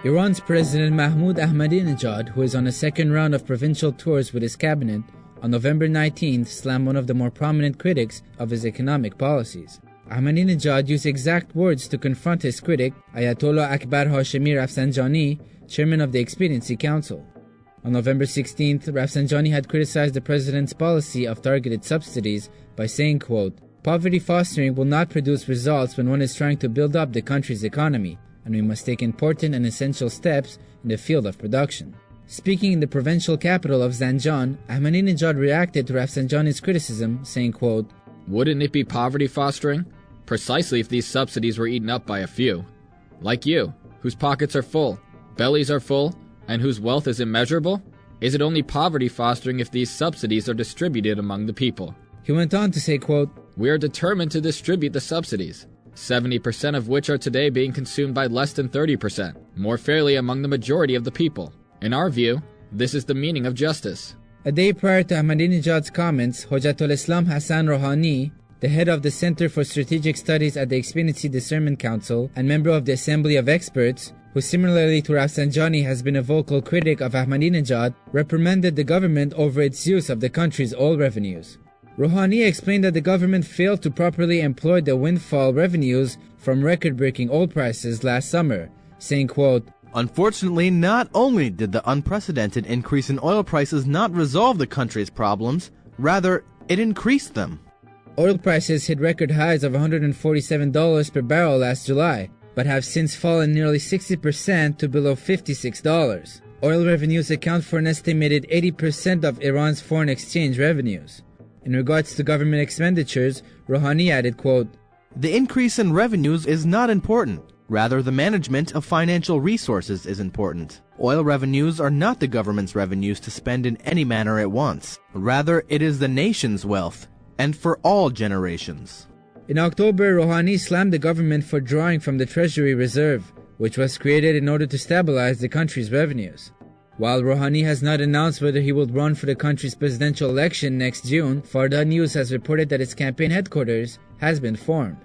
Iran's President Mahmoud Ahmadinejad, who is on a second round of provincial tours with his cabinet, on November 19th slammed one of the more prominent critics of his economic policies. Ahmadinejad used exact words to confront his critic, Ayatollah Akbar Hashemi Rafsanjani, chairman of the Expediency Council. On November 16th, Rafsanjani had criticized the president's policy of targeted subsidies by saying, quote, "Poverty fostering will not produce results when one is trying to build up the country's economy, and we must take important and essential steps in the field of production." Speaking in the provincial capital of Zanjan, Ahmadinejad reacted to Rafsanjani's criticism, saying, quote, "Wouldn't it be poverty fostering? Precisely if these subsidies were eaten up by a few. Like you, whose pockets are full, bellies are full, and whose wealth is immeasurable? Is it only poverty fostering if these subsidies are distributed among the people?" He went on to say, quote, "We are determined to distribute the subsidies, 70% of which are today being consumed by less than 30%, more fairly among the majority of the people. In our view, this is the meaning of justice." A day prior to Ahmadinejad's comments, Hojatul Islam Hassan Rouhani, the head of the Center for Strategic Studies at the Expediency Discernment Council and member of the Assembly of Experts, who similarly to Rafsanjani has been a vocal critic of Ahmadinejad, reprimanded the government over its use of the country's oil revenues. Rouhani explained that the government failed to properly employ the windfall revenues from record-breaking oil prices last summer, saying, quote, "Unfortunately, not only did the unprecedented increase in oil prices not resolve the country's problems, rather, it increased them." Oil prices hit record highs of $147 per barrel last July, but have since fallen nearly 60% to below $56. Oil revenues account for an estimated 80% of Iran's foreign exchange revenues. In regards to government expenditures, Rouhani added, quote, "The increase in revenues is not important. Rather, the management of financial resources is important. Oil revenues are not the government's revenues to spend in any manner it wants. Rather, it is the nation's wealth, and for all generations." In October, Rouhani slammed the government for drawing from the Treasury Reserve, which was created in order to stabilize the country's revenues. While Rouhani has not announced whether he will run for the country's presidential election next June, Farda News has reported that its campaign headquarters has been formed.